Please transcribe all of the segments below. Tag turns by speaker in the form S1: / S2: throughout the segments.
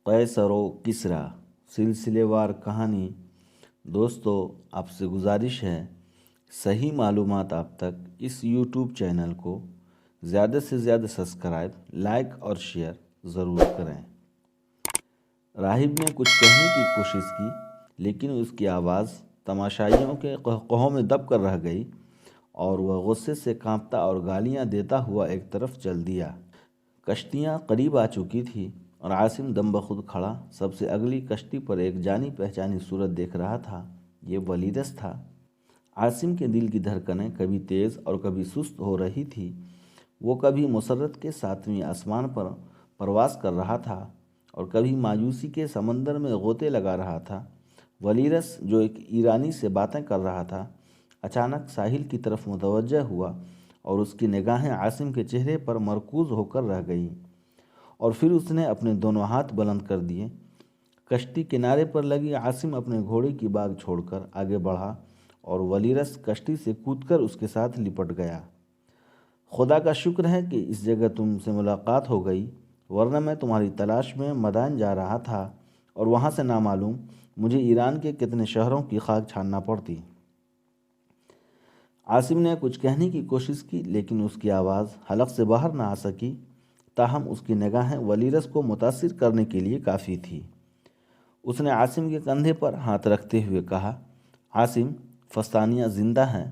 S1: قیصر و کسریٰ سلسلے وار کہانی۔ دوستو، آپ سے گزارش ہے صحیح معلومات آپ تک اس یوٹیوب چینل کو زیادہ سے زیادہ سبسکرائب، لائک اور شیئر ضرور کریں۔ راہب نے کچھ کہنے کی کوشش کی، لیکن اس کی آواز تماشائیوں کے قہقہوں میں دب کر رہ گئی اور وہ غصے سے کانپتا اور گالیاں دیتا ہوا ایک طرف چل دیا۔ کشتیاں قریب آ چکی تھی اور عاصم دم بخود کھڑا سب سے اگلی کشتی پر ایک جانی پہچانی صورت دیکھ رہا تھا۔ یہ ولیرس تھا۔ عاصم کے دل کی دھڑکنیں کبھی تیز اور کبھی سست ہو رہی تھی۔ وہ کبھی مسرت کے 7ویں آسمان پر پرواز کر رہا تھا اور کبھی مایوسی کے سمندر میں غوطے لگا رہا تھا۔ ولیرس، جو ایک ایرانی سے باتیں کر رہا تھا، اچانک ساحل کی طرف متوجہ ہوا اور اس کی نگاہیں عاصم کے چہرے پر مرکوز ہو کر رہ گئیں، اور پھر اس نے اپنے دونوں ہاتھ بلند کر دیے۔ کشتی کنارے پر لگی۔ عاصم اپنے گھوڑے کی باگھ چھوڑ کر آگے بڑھا اور ولیرس کشتی سے کود کر اس کے ساتھ لپٹ گیا۔ خدا کا شکر ہے کہ اس جگہ تم سے ملاقات ہو گئی، ورنہ میں تمہاری تلاش میں مدائن جا رہا تھا اور وہاں سے نامعلوم مجھے ایران کے کتنے شہروں کی خاک چھاننا پڑتی۔ عاصم نے کچھ کہنے کی کوشش کی، لیکن اس کی آواز حلق سے باہر نہ آ سکی۔ تاہم اس کی نگاہیں ولیرس کو متاثر کرنے کے لیے کافی تھی۔ اس نے عاصم کے کندھے پر ہاتھ رکھتے ہوئے کہا، عاصم، فستانیہ زندہ ہے،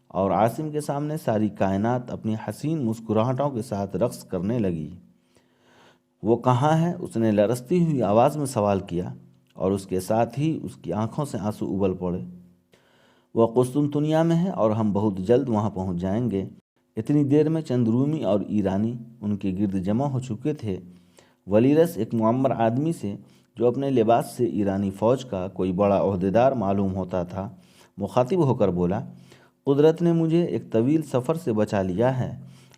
S1: اور عاصم کے سامنے ساری کائنات اپنی حسین مسکراہٹوں کے ساتھ رقص کرنے لگی۔ وہ کہاں ہے؟ اس نے لرزتی ہوئی آواز میں سوال کیا، اور اس کے ساتھ ہی اس کی آنکھوں سے آنسو ابل پڑے۔ وہ قسطنطنیہ میں ہے اور ہم بہت جلد وہاں پہنچ جائیں گے۔ اتنی دیر میں چند رومی اور ایرانی ان کے گرد جمع ہو چکے تھے۔ ولیرس ایک معمر آدمی سے، جو اپنے لباس سے ایرانی فوج کا کوئی بڑا عہدیدار معلوم ہوتا تھا، مخاطب ہو کر بولا، قدرت نے مجھے ایک طویل سفر سے بچا لیا ہے۔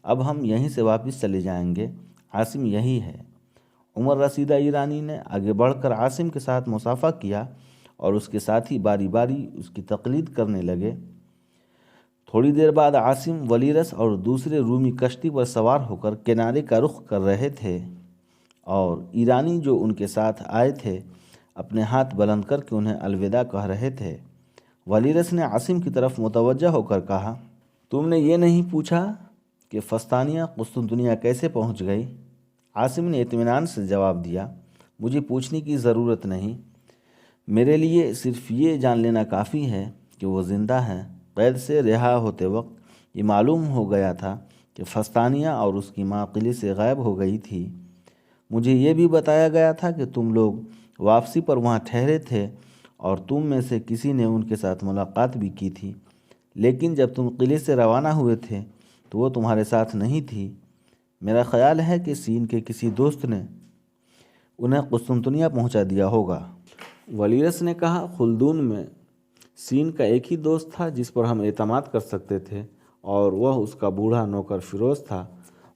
S1: اب ہم یہیں سے واپس چلے جائیں گے۔ عاصم یہی ہے۔ عمر رسیدہ ایرانی نے آگے بڑھ کر عاصم کے ساتھ مصافحہ کیا اور اس کے ساتھی باری باری اس کی تقلید کرنے لگے۔ تھوڑی دیر بعد عاصم، ولیرس اور دوسرے رومی کشتی پر سوار ہو کر کنارے کا رخ کر رہے تھے، اور ایرانی جو ان کے ساتھ آئے تھے اپنے ہاتھ بلند کر کے انہیں الوداع کہہ رہے تھے۔ ولیرس نے عاصم کی طرف متوجہ ہو کر کہا، تم نے یہ نہیں پوچھا کہ فستانیہ قسطنطنیہ کیسے پہنچ گئی؟ عاصم نے اطمینان سے جواب دیا، مجھے پوچھنے کی ضرورت نہیں، میرے لیے صرف یہ جان لینا کافی ہے کہ وہ زندہ ہے۔ قید سے رہا ہوتے وقت یہ معلوم ہو گیا تھا کہ فستانیہ اور اس کی ماں قلعے سے غائب ہو گئی تھی۔ مجھے یہ بھی بتایا گیا تھا کہ تم لوگ واپسی پر وہاں ٹھہرے تھے اور تم میں سے کسی نے ان کے ساتھ ملاقات بھی کی تھی، لیکن جب تم قلعے سے روانہ ہوئے تھے تو وہ تمہارے ساتھ نہیں تھی۔ میرا خیال ہے کہ سین کے کسی دوست نے انہیں قسطنطنیہ پہنچا دیا ہوگا۔ ولیرس نے کہا، خلدون میں سین کا ایک ہی دوست تھا جس پر ہم اعتماد کر سکتے تھے، اور وہ اس کا بوڑھا نوکر فیروز تھا۔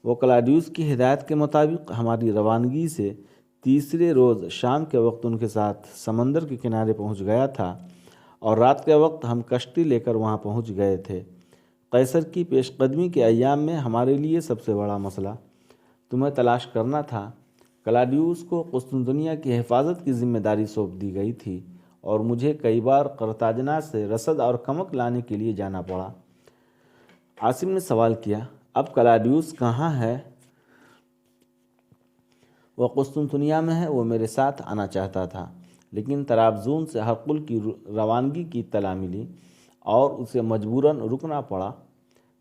S1: وہ کلاڈیوس کی ہدایت کے مطابق ہماری روانگی سے تیسرے روز شام کے وقت ان کے ساتھ سمندر کے کنارے پہنچ گیا تھا، اور رات کے وقت ہم کشتی لے کر وہاں پہنچ گئے تھے۔ قیصر کی پیش قدمی کے ایام میں ہمارے لیے سب سے بڑا مسئلہ تمہیں تلاش کرنا تھا۔ کلاڈیوس کو قسطنطنیہ کی حفاظت کی ذمہ داری سونپ دی گئی تھی، اور مجھے کئی بار قرطاجنہ سے رسد اور کمک لانے کے لیے جانا پڑا۔ عاصم نے سوال کیا، اب کلاڈیوس کہاں ہے؟ وہ قسطنطنیہ میں ہے۔ وہ میرے ساتھ آنا چاہتا تھا، لیکن طرابزون سے ہرقل کی روانگی کی اطلاع ملی اور اسے مجبوراً رکنا پڑا۔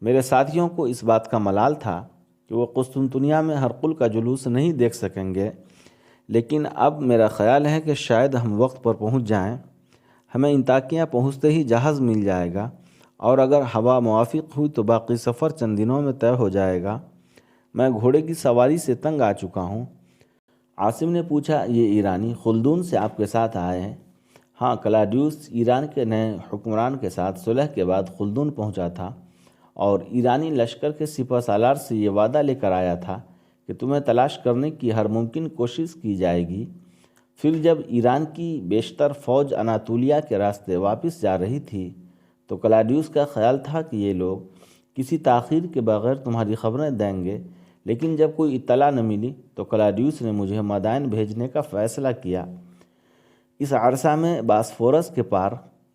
S1: میرے ساتھیوں کو اس بات کا ملال تھا کہ وہ قسطنطنیہ میں ہرقل کا جلوس نہیں دیکھ سکیں گے، لیکن اب میرا خیال ہے کہ شاید ہم وقت پر پہنچ جائیں۔ ہمیں انطاکیہ پہنچتے ہی جہاز مل جائے گا، اور اگر ہوا موافق ہوئی تو باقی سفر چند دنوں میں طے ہو جائے گا۔ میں گھوڑے کی سواری سے تنگ آ چکا ہوں۔ عاصم نے پوچھا، یہ ایرانی خلدون سے آپ کے ساتھ آئے ہیں؟ ہاں، کلاڈیوس ایران کے نئے حکمران کے ساتھ صلح کے بعد خلدون پہنچا تھا، اور ایرانی لشکر کے سپہ سالار سے یہ وعدہ لے کر آیا تھا کہ تمہیں تلاش کرنے کی ہر ممکن کوشش کی جائے گی۔ پھر جب ایران کی بیشتر فوج اناطولیہ کے راستے واپس جا رہی تھی تو کلاڈیوس کا خیال تھا کہ یہ لوگ کسی تاخیر کے بغیر تمہاری خبریں دیں گے، لیکن جب کوئی اطلاع نہ ملی تو کلاڈیوس نے مجھے مدائن بھیجنے کا فیصلہ کیا۔ اس عرصہ میں باسفورس کے پار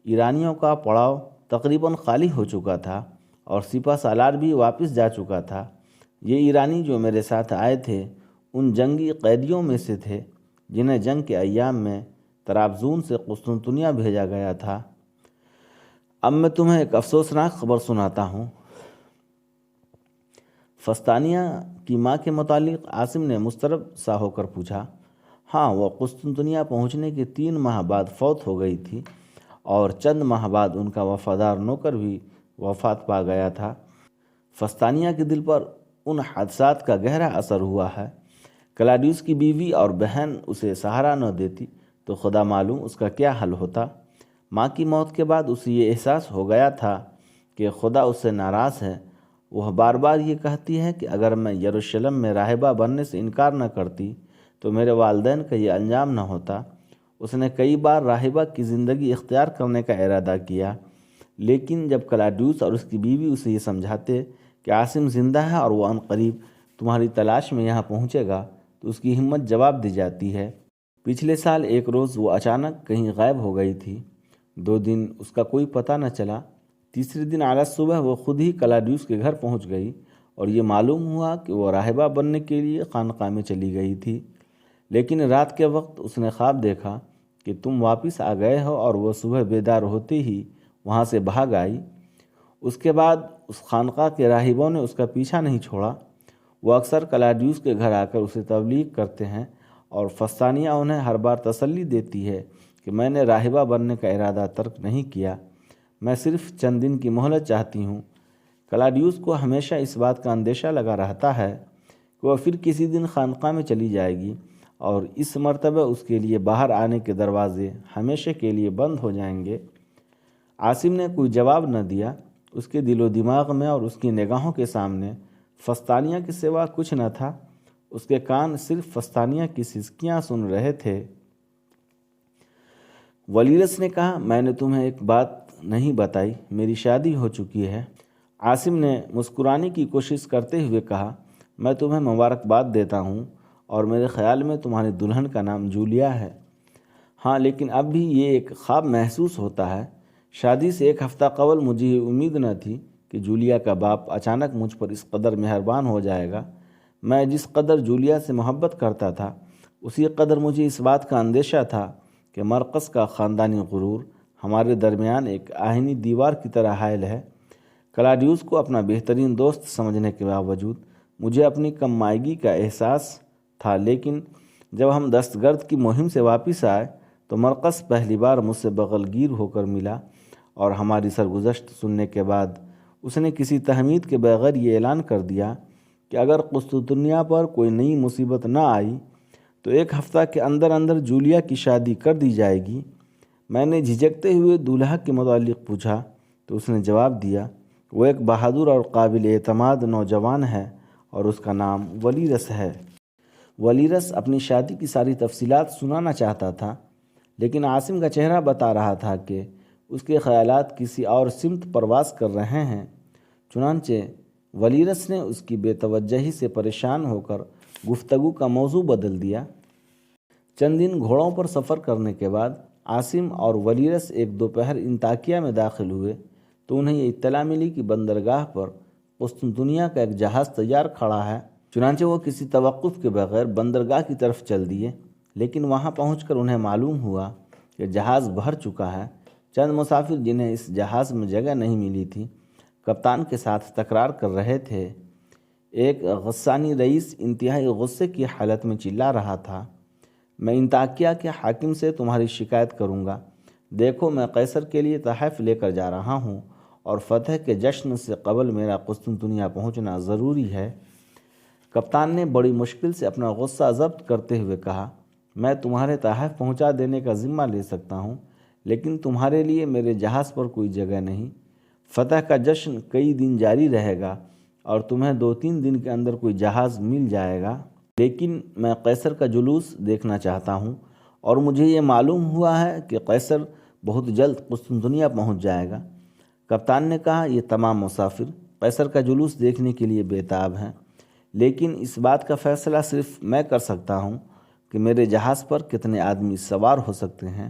S1: ایرانیوں کا پڑاؤ تقریباً خالی ہو چکا تھا اور سپہ سالار بھی واپس جا چکا تھا۔ یہ ایرانی جو میرے ساتھ آئے تھے ان جنگی قیدیوں میں سے تھے جنہیں جنگ کے ایام میں طرابزون سے قسطنطنیہ بھیجا گیا تھا۔ اب میں تمہیں ایک افسوسناک خبر سناتا ہوں۔ فستانیہ کی ماں کے متعلق عاصم نے مضطرب سا ہو کر پوچھا۔ ہاں، وہ قسطنطنیہ پہنچنے کے 3 ماہ بعد فوت ہو گئی تھی اور چند ماہ بعد ان کا وفادار نوکر بھی وفات پا گیا تھا۔ فستانیہ کے دل پر ان حادثات کا گہرا اثر ہوا ہے۔ کلاڈیوس کی بیوی اور بہن اسے سہارا نہ دیتی تو خدا معلوم اس کا کیا حل ہوتا۔ ماں کی موت کے بعد اسے یہ احساس ہو گیا تھا کہ خدا اس سے ناراض ہے۔ وہ بار بار یہ کہتی ہے کہ اگر میں یروشلم میں راہبہ بننے سے انکار نہ کرتی تو میرے والدین کا یہ انجام نہ ہوتا۔ اس نے کئی بار راہبہ کی زندگی اختیار کرنے کا ارادہ کیا، لیکن جب کلاڈیوس اور اس کی بیوی اسے یہ سمجھاتے کہ عاصم زندہ ہے اور وہ عنقریب تمہاری تلاش میں یہاں پہنچے گا تو اس کی ہمت جواب دی جاتی ہے۔ پچھلے سال ایک روز وہ اچانک کہیں غائب ہو گئی تھی۔ 2 دن اس کا کوئی پتہ نہ چلا۔ تیسرے دن اعلیٰ صبح وہ خود ہی کلاڈیوس کے گھر پہنچ گئی اور یہ معلوم ہوا کہ وہ راہبہ بننے کے لیے خانقاہ میں چلی گئی تھی، لیکن رات کے وقت اس نے خواب دیکھا کہ تم واپس آ گئے ہو اور وہ صبح بیدار ہوتے ہی وہاں سے بھاگ آئی۔ اس کے بعد اس خانقاہ کے راہبوں نے اس کا پیچھا نہیں چھوڑا۔ وہ اکثر کلاڈیوس کے گھر آ کر اسے تبلیغ کرتے ہیں اور فستانیہ انہیں ہر بار تسلی دیتی ہے کہ میں نے راہبہ بننے کا ارادہ ترک نہیں کیا، میں صرف چند دن کی مہلت چاہتی ہوں۔ کلاڈیوس کو ہمیشہ اس بات کا اندیشہ لگا رہتا ہے کہ وہ پھر کسی دن خانقاہ میں چلی جائے گی اور اس مرتبہ اس کے لیے باہر آنے کے دروازے ہمیشہ کے لیے بند ہو جائیں گے۔ عاصم نے کوئی جواب نہ دیا۔ اس کے دل و دماغ میں اور اس کی نگاہوں کے سامنے فستانیہ کے سوا کچھ نہ تھا۔ اس کے کان صرف فستانیہ کی سسکیاں سن رہے تھے۔ ولیرس نے کہا، میں نے تمہیں ایک بات نہیں بتائی، میری شادی ہو چکی ہے۔ عاصم نے مسکرانے کی کوشش کرتے ہوئے کہا، میں تمہیں مبارکباد دیتا ہوں اور میرے خیال میں تمہاری دلہن کا نام جولیا ہے۔ ہاں، لیکن اب بھی یہ ایک خواب محسوس ہوتا ہے۔ شادی سے 1 ہفتہ قبل مجھے یہ امید نہ تھی کہ جولیا کا باپ اچانک مجھ پر اس قدر مہربان ہو جائے گا۔ میں جس قدر جولیا سے محبت کرتا تھا اسی قدر مجھے اس بات کا اندیشہ تھا کہ مرقس کا خاندانی غرور ہمارے درمیان ایک آہنی دیوار کی طرح حائل ہے۔ کلاڈیوس کو اپنا بہترین دوست سمجھنے کے باوجود مجھے اپنی کم مائگی کا احساس تھا، لیکن جب ہم دستگرد کی مہم سے واپس آئے تو مرقس پہلی بار مجھ سے بغل گیر ہو کر ملا اور ہماری سرگزشت سننے کے بعد اس نے کسی تہمید کے بغیر یہ اعلان کر دیا کہ اگر قسطنطنیہ پر کوئی نئی مصیبت نہ آئی تو 1 ہفتہ کے اندر اندر جولیا کی شادی کر دی جائے گی۔ میں نے جھجکتے ہوئے دولہا کے متعلق پوچھا تو اس نے جواب دیا، وہ ایک بہادر اور قابل اعتماد نوجوان ہے اور اس کا نام ولیرس ہے۔ ولیرس اپنی شادی کی ساری تفصیلات سنانا چاہتا تھا، لیکن عاصم کا چہرہ بتا رہا تھا کہ اس کے خیالات کسی اور سمت پرواز کر رہے ہیں۔ چنانچہ ولیرس نے اس کی بے توجہی سے پریشان ہو کر گفتگو کا موضوع بدل دیا۔ چند دن گھوڑوں پر سفر کرنے کے بعد عاصم اور ولیرس ایک دوپہر انطاکیہ میں داخل ہوئے تو انہیں یہ اطلاع ملی کہ بندرگاہ پر قسطنطنیہ کا ایک جہاز تیار کھڑا ہے۔ چنانچہ وہ کسی توقف کے بغیر بندرگاہ کی طرف چل دیے، لیکن وہاں پہنچ کر انہیں معلوم ہوا کہ جہاز بھر چکا ہے۔ چند مسافر جنہیں اس جہاز میں جگہ نہیں ملی تھی کپتان کے ساتھ تکرار کر رہے تھے۔ ایک غسانی رئیس انتہائی غصے کی حالت میں چلا رہا تھا، میں انطاکیہ کے حاکم سے تمہاری شکایت کروں گا۔ دیکھو، میں قیصر کے لیے تحائف لے کر جا رہا ہوں اور فتح کے جشن سے قبل میرا قسطنطنیہ پہنچنا ضروری ہے۔ کپتان نے بڑی مشکل سے اپنا غصہ ضبط کرتے ہوئے کہا، میں تمہارے تحائف پہنچا دینے کا ذمہ لے سکتا ہوں، لیکن تمہارے لیے میرے جہاز پر کوئی جگہ نہیں۔ فتح کا جشن کئی دن جاری رہے گا اور تمہیں 2-3 دن کے اندر کوئی جہاز مل جائے گا، لیکن میں قیصر کا جلوس دیکھنا چاہتا ہوں اور مجھے یہ معلوم ہوا ہے کہ قیصر بہت جلد قسطنطنیہ پہنچ جائے گا۔ کپتان نے کہا، یہ تمام مسافر قیصر کا جلوس دیکھنے کے لیے بے تاب ہیں۔ لیکن اس بات کا فیصلہ صرف میں کر سکتا ہوں کہ میرے جہاز پر کتنے آدمی سوار ہو سکتے ہیں۔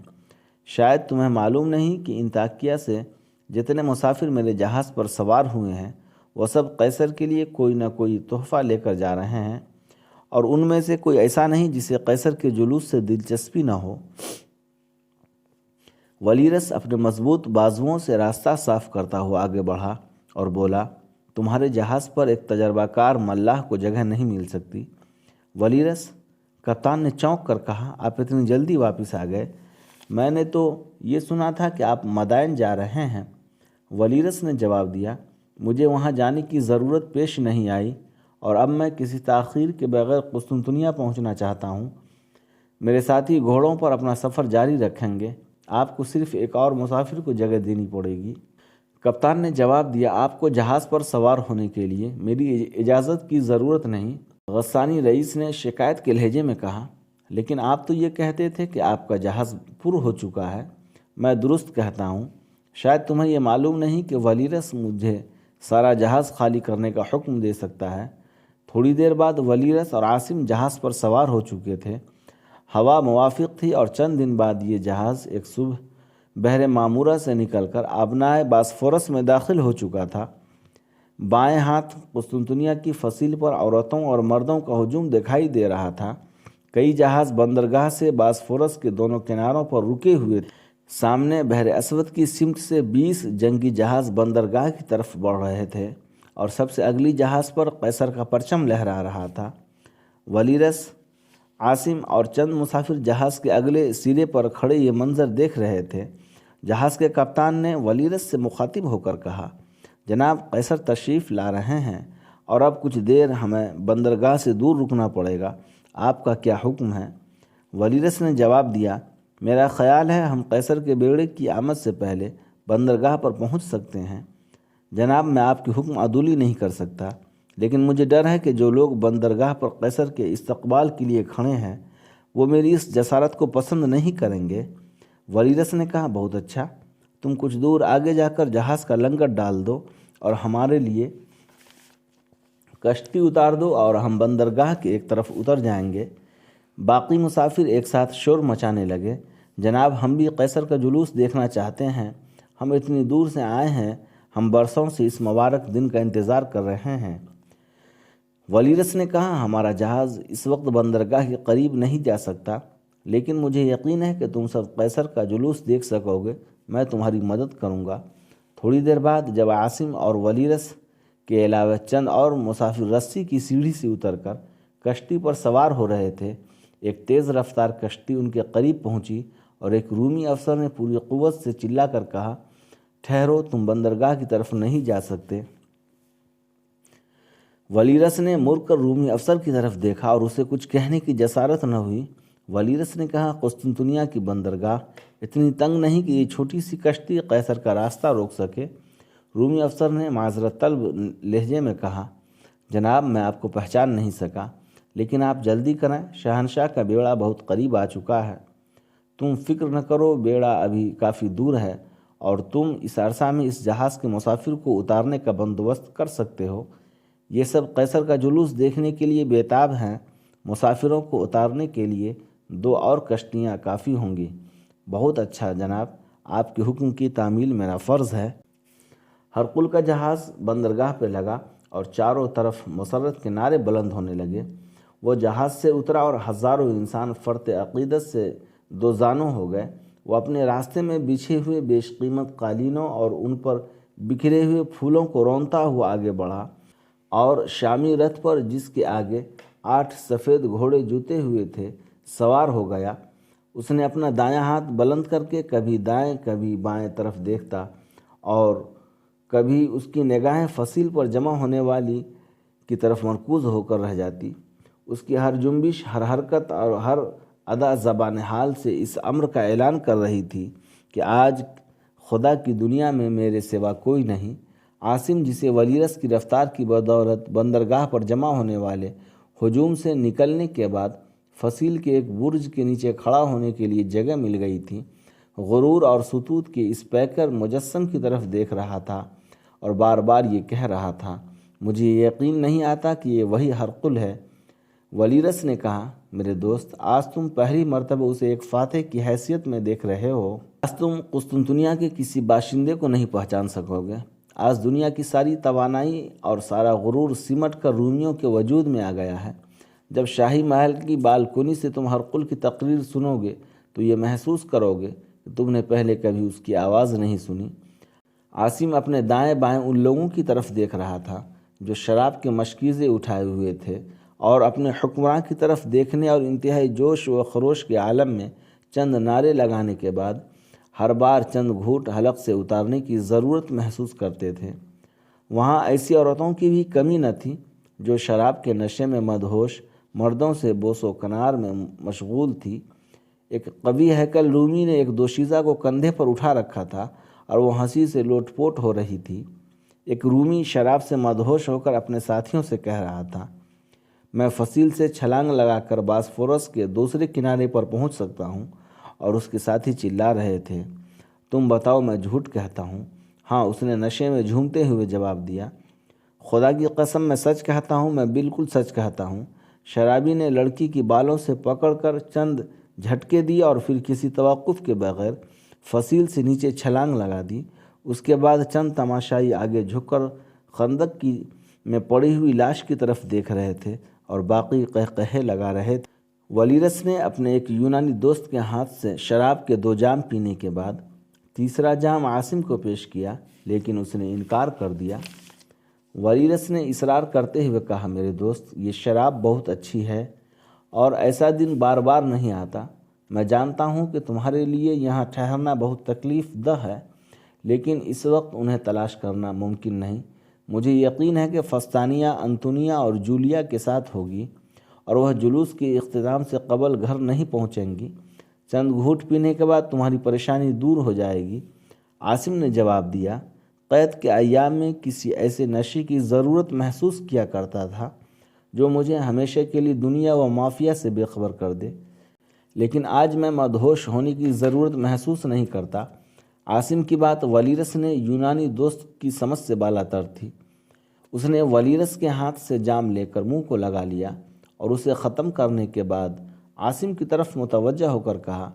S1: شاید تمہیں معلوم نہیں کہ انطاکیہ سے جتنے مسافر میرے جہاز پر سوار ہوئے ہیں وہ سب قیصر کے لیے کوئی نہ کوئی تحفہ لے کر جا رہے ہیں، اور ان میں سے کوئی ایسا نہیں جسے قیصر کے جلوس سے دلچسپی نہ ہو۔ ولیرس اپنے مضبوط بازوؤں سے راستہ صاف کرتا ہوا آگے بڑھا اور بولا، تمہارے جہاز پر ایک تجربہ کار ملاح کو جگہ نہیں مل سکتی؟ ولیرس، کپتان نے چونک کر کہا، آپ اتنی جلدی واپس آ گئے؟ میں نے تو یہ سنا تھا کہ آپ مدائن جا رہے ہیں۔ ولیرس نے جواب دیا، مجھے وہاں جانے کی ضرورت پیش نہیں آئی، اور اب میں کسی تاخیر کے بغیر قسطنطنیہ پہنچنا چاہتا ہوں۔ میرے ساتھی گھوڑوں پر اپنا سفر جاری رکھیں گے، آپ کو صرف ایک اور مسافر کو جگہ دینی پڑے گی۔ کپتان نے جواب دیا، آپ کو جہاز پر سوار ہونے کے لیے میری اجازت کی ضرورت نہیں۔ غسانی رئیس نے شکایت کے لہجے میں کہا، لیکن آپ تو یہ کہتے تھے کہ آپ کا جہاز پر ہو چکا ہے۔ میں درست کہتا ہوں۔ شاید تمہیں یہ معلوم نہیں کہ ولیرس مجھے سارا جہاز خالی کرنے کا حکم دے سکتا ہے۔ تھوڑی دیر بعد ولیرس اور عاصم جہاز پر سوار ہو چکے تھے۔ ہوا موافق تھی اور چند دن بعد یہ جہاز ایک صبح بحر معمورہ سے نکل کر آبنائے باسفورس میں داخل ہو چکا تھا۔ بائیں ہاتھ قسطنطنیہ کی فصیل پر عورتوں اور مردوں کا ہجوم دکھائی دے رہا تھا۔ کئی جہاز بندرگاہ سے باسفورس کے دونوں کناروں پر رکے ہوئے تھے۔ سامنے بحر اسود کی سمت سے 20 جنگی جہاز بندرگاہ کی طرف بڑھ رہے تھے، اور سب سے اگلی جہاز پر قیصر کا پرچم لہرا رہا تھا۔ ولیرس، عاصم اور چند مسافر جہاز کے اگلے سرے پر کھڑے یہ منظر دیکھ رہے تھے۔ جہاز کے کپتان نے ولیرس سے مخاطب ہو کر کہا، جناب قیصر تشریف لا رہے ہیں، اور اب کچھ دیر ہمیں بندرگاہ سے دور رکنا پڑے گا۔ آپ کا کیا حکم ہے؟ ولیرس نے جواب دیا، میرا خیال ہے ہم قیصر کے بیڑے کی آمد سے پہلے بندرگاہ پر پہنچ سکتے ہیں۔ جناب، میں آپ کی حکم عدولی نہیں کر سکتا، لیکن مجھے ڈر ہے کہ جو لوگ بندرگاہ پر قیصر کے استقبال کے لیے کھڑے ہیں وہ میری اس جسارت کو پسند نہیں کریں گے۔ ولیرس نے کہا، بہت اچھا، تم کچھ دور آگے جا کر جہاز کا لنگر ڈال دو اور ہمارے لیے کشتی اتار دو، اور ہم بندرگاہ کے ایک طرف اتر جائیں گے۔ باقی مسافر ایک ساتھ شور مچانے لگے، جناب ہم بھی قیصر کا جلوس دیکھنا چاہتے ہیں، ہم اتنی دور سے آئے ہیں، ہم برسوں سے اس مبارک دن کا انتظار کر رہے ہیں۔ ولیرس نے کہا، ہمارا جہاز اس وقت بندرگاہ کے قریب نہیں جا سکتا، لیکن مجھے یقین ہے کہ تم سب قیصر کا جلوس دیکھ سکو گے، میں تمہاری مدد کروں گا۔ تھوڑی دیر بعد جب عاصم اور ولیرس کے علاوہ چند اور مسافر رسی کی سیڑھی سے اتر کر کشتی پر سوار ہو رہے تھے، ایک تیز رفتار کشتی ان کے قریب پہنچی، اور ایک رومی افسر نے پوری قوت سے چلا کر کہا، ٹھہرو، تم بندرگاہ کی طرف نہیں جا سکتے۔ ولیرس نے مڑ کر رومی افسر کی طرف دیکھا اور اسے کچھ کہنے کی جسارت نہ ہوئی۔ ولیرس نے کہا، قسطنطنیہ کی بندرگاہ اتنی تنگ نہیں کہ یہ چھوٹی سی کشتی قیصر کا راستہ روک سکے۔ رومی افسر نے معذرت طلب لہجے میں کہا، جناب میں آپ کو پہچان نہیں سکا، لیکن آپ جلدی کریں، شہنشاہ کا بیڑا بہت قریب آ چکا ہے۔ تم فکر نہ کرو، بیڑا ابھی کافی دور ہے، اور تم اس عرصہ میں اس جہاز کے مسافر کو اتارنے کا بندوبست کر سکتے ہو۔ یہ سب قیصر کا جلوس دیکھنے کے لیے بےتاب ہیں، مسافروں کو اتارنے کے لیے 2 اور کشتیاں کافی ہوں گی۔ بہت اچھا جناب، آپ کے حکم کی تعمیل میرا فرض ہے۔ ہرقل کا جہاز بندرگاہ پہ لگا اور چاروں طرف مسرت کے نعرے بلند ہونے لگے۔ وہ جہاز سے اترا اور ہزاروں انسان فرط عقیدت سے دو زانوں ہو گئے۔ وہ اپنے راستے میں بچھے ہوئے بیش قیمت قالینوں اور ان پر بکھرے ہوئے پھولوں کو رونتا ہوا آگے بڑھا، اور شامی رتھ پر جس کے آگے 8 سفید گھوڑے جوتے ہوئے تھے سوار ہو گیا۔ اس نے اپنا دایاں ہاتھ بلند کر کے کبھی دائیں کبھی بائیں طرف دیکھتا، اور کبھی اس کی نگاہیں فصیل پر جمع ہونے والی کی طرف مرکوز ہو کر رہ جاتی۔ اس کی ہر جنبش، ہر حرکت اور ہر ادا زبان حال سے اس امر کا اعلان کر رہی تھی کہ آج خدا کی دنیا میں میرے سوا کوئی نہیں۔ عاصم، جسے ولیرس کی رفتار کی بدولت بندرگاہ پر جمع ہونے والے ہجوم سے نکلنے کے بعد فصیل کے ایک برج کے نیچے کھڑا ہونے کے لیے جگہ مل گئی تھی، غرور اور سطوت کے اس پیکر مجسم کی طرف دیکھ رہا تھا اور بار بار یہ کہہ رہا تھا، مجھے یقین نہیں آتا کہ یہ وہی ہرقل ہے۔ ولیرس نے کہا، میرے دوست، آج تم پہلی مرتبہ اسے ایک فاتح کی حیثیت میں دیکھ رہے ہو۔ آج تم قسطنطنیہ کے کسی باشندے کو نہیں پہچان سکو گے۔ آج دنیا کی ساری توانائی اور سارا غرور سمٹ کر رومیوں کے وجود میں آ گیا ہے۔ جب شاہی محل کی بالکونی سے تم ہرقل کی تقریر سنو گے تو یہ محسوس کرو گے کہ تم نے پہلے کبھی اس کی آواز نہیں سنی۔ عاصم اپنے دائیں بائیں ان لوگوں کی طرف دیکھ رہا تھا جو شراب کے مشکیزے اٹھائے ہوئے تھے اور اپنے حکمراں کی طرف دیکھنے اور انتہائی جوش و خروش کے عالم میں چند نعرے لگانے کے بعد ہر بار چند گھونٹ حلق سے اتارنے کی ضرورت محسوس کرتے تھے۔ وہاں ایسی عورتوں کی بھی کمی نہ تھی جو شراب کے نشے میں مدہوش مردوں سے بوس و کنار میں مشغول تھی۔ ایک قوی ہیکل رومی نے ایک دوشیزہ کو کندھے پر اٹھا رکھا تھا اور وہ ہنسی سے لوٹ پوٹ ہو رہی تھی۔ ایک رومی شراب سے مدہوش ہو کر اپنے ساتھیوں سے کہہ رہا تھا، میں فصیل سے چھلانگ لگا کر باسفورس کے دوسرے کنارے پر پہنچ سکتا ہوں، اور اس کے ساتھی چلا رہے تھے، تم بتاؤ میں جھوٹ کہتا ہوں؟ ہاں، اس نے نشے میں جھومتے ہوئے جواب دیا، خدا کی قسم میں سچ کہتا ہوں، میں بالکل سچ کہتا ہوں۔ شرابی نے لڑکی کی بالوں سے پکڑ کر چند جھٹکے دیے اور پھر کسی توقف کے بغیر فصیل سے نیچے چھلانگ لگا دی۔ اس کے بعد چند تماشائی آگے جھک کر خندق کی میں پڑی ہوئی لاش کی طرف دیکھ رہے تھے اور باقی قہقہے لگا رہے تھے۔ ولیرس نے اپنے ایک یونانی دوست کے ہاتھ سے شراب کے 2 جام پینے کے بعد تیسرا جام عاصم کو پیش کیا، لیکن اس نے انکار کر دیا۔ ولیرس نے اصرار کرتے ہوئے کہا، میرے دوست، یہ شراب بہت اچھی ہے اور ایسا دن بار بار نہیں آتا۔ میں جانتا ہوں کہ تمہارے لیے یہاں ٹھہرنا بہت تکلیف دہ ہے، لیکن اس وقت انہیں تلاش کرنا ممکن نہیں۔ مجھے یقین ہے کہ فستانیہ انطونیہ اور جولیا کے ساتھ ہوگی اور وہ جلوس کے اختتام سے قبل گھر نہیں پہنچیں گی۔ چند گھونٹ پینے کے بعد تمہاری پریشانی دور ہو جائے گی۔ عاصم نے جواب دیا، قید کے ایام میں کسی ایسے نشے کی ضرورت محسوس کیا کرتا تھا جو مجھے ہمیشہ کے لیے دنیا و مافیا سے بے خبر کر دے، لیکن آج میں مدہوش ہونے کی ضرورت محسوس نہیں کرتا۔ عاصم کی بات ولیرس نے یونانی دوست کی سمجھ سے بالاتر تھی۔ اس نے ولیرس کے ہاتھ سے جام لے کر منہ کو لگا لیا اور اسے ختم کرنے کے بعد عاصم کی طرف متوجہ ہو کر کہا،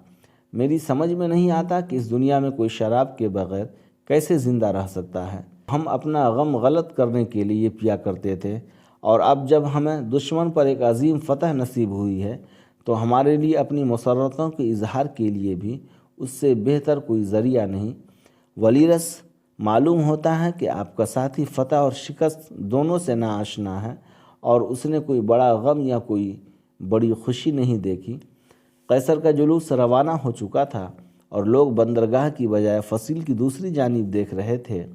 S1: میری سمجھ میں نہیں آتا کہ اس دنیا میں کوئی شراب کے بغیر کیسے زندہ رہ سکتا ہے۔ ہم اپنا غم غلط کرنے کے لیے پیا کرتے تھے، اور اب جب ہمیں دشمن پر ایک عظیم فتح نصیب ہوئی ہے تو ہمارے لیے اپنی مسرتوں کے اظہار کے لیے بھی اس سے بہتر کوئی ذریعہ نہیں۔ ولیرس، معلوم ہوتا ہے کہ آپ کا ساتھی فتح اور شکست دونوں سے ناآشنا ہے اور اس نے کوئی بڑا غم یا کوئی بڑی خوشی نہیں دیکھی۔ قیصر کا جلوس روانہ ہو چکا تھا اور لوگ بندرگاہ کی بجائے فصیل کی دوسری جانب دیکھ رہے تھے۔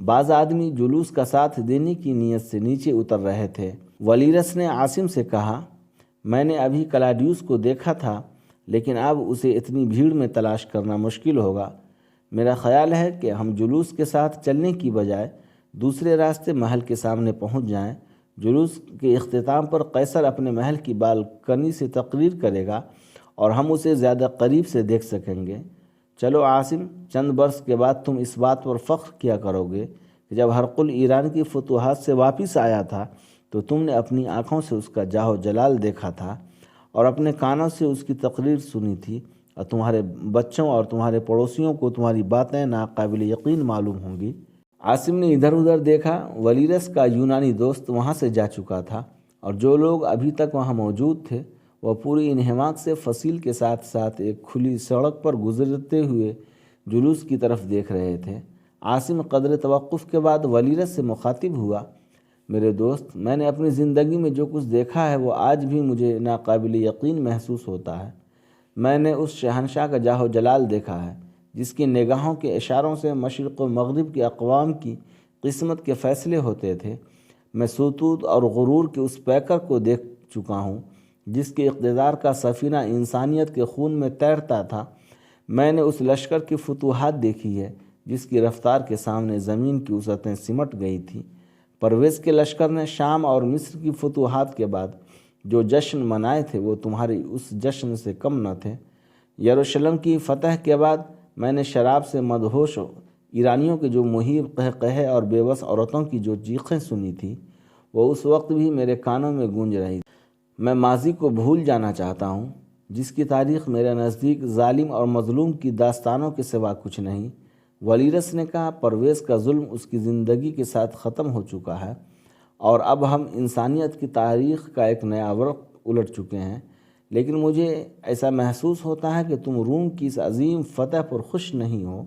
S1: بعض آدمی جلوس کا ساتھ دینے کی نیت سے نیچے اتر رہے تھے۔ ولیرس نے عاصم سے کہا، میں نے ابھی کلاڈیوس کو دیکھا تھا، لیکن اب اسے اتنی بھیڑ میں تلاش کرنا مشکل ہوگا۔ میرا خیال ہے کہ ہم جلوس کے ساتھ چلنے کی بجائے دوسرے راستے محل کے سامنے پہنچ جائیں۔ جلوس کے اختتام پر قیصر اپنے محل کی بالکنی سے تقریر کرے گا اور ہم اسے زیادہ قریب سے دیکھ سکیں گے۔ چلو عاصم، چند برس کے بعد تم اس بات پر فخر کیا کرو گے کہ جب ہرقل ایران کی فتوحات سے واپس آیا تھا تو تم نے اپنی آنکھوں سے اس کا جاہ و جلال دیکھا تھا اور اپنے کانوں سے اس کی تقریر سنی تھی، اور تمہارے بچوں اور تمہارے پڑوسیوں کو تمہاری باتیں ناقابل یقین معلوم ہوں گی۔ عاصم نے ادھر ادھر دیکھا۔ ولیرس کا یونانی دوست وہاں سے جا چکا تھا اور جو لوگ ابھی تک وہاں موجود تھے وہ پوری انہماک سے فصیل کے ساتھ ساتھ ایک کھلی سڑک پر گزرتے ہوئے جلوس کی طرف دیکھ رہے تھے۔ عاصم قدر توقف کے بعد ولیرس سے مخاطب ہوا، میرے دوست، میں نے اپنی زندگی میں جو کچھ دیکھا ہے وہ آج بھی مجھے ناقابل یقین محسوس ہوتا ہے۔ میں نے اس شہنشاہ کا جاہ و جلال دیکھا ہے جس کی نگاہوں کے اشاروں سے مشرق و مغرب کے اقوام کی قسمت کے فیصلے ہوتے تھے۔ میں ستوت اور غرور کے اس پیکر کو دیکھ چکا ہوں جس کے اقتدار کا سفینہ انسانیت کے خون میں تیرتا تھا۔ میں نے اس لشکر کی فتوحات دیکھی ہے جس کی رفتار کے سامنے زمین کی وسعتیں سمٹ گئی تھیں۔ پرویز کے لشکر نے شام اور مصر کی فتوحات کے بعد جو جشن منائے تھے وہ تمہاری اس جشن سے کم نہ تھے۔ یروشلم کی فتح کے بعد میں نے شراب سے مدہوش ایرانیوں کے جو مہیب قہقہے اور بے بس عورتوں کی جو چیخیں سنی تھی وہ اس وقت بھی میرے کانوں میں گونج رہی تھی۔ میں ماضی کو بھول جانا چاہتا ہوں، جس کی تاریخ میرے نزدیک ظالم اور مظلوم کی داستانوں کے سوا کچھ نہیں۔ ولیرس نے کہا، پرویز کا ظلم اس کی زندگی کے ساتھ ختم ہو چکا ہے اور اب ہم انسانیت کی تاریخ کا ایک نیا ورق الٹ چکے ہیں، لیکن مجھے ایسا محسوس ہوتا ہے کہ تم روم کی اس عظیم فتح پر خوش نہیں ہو۔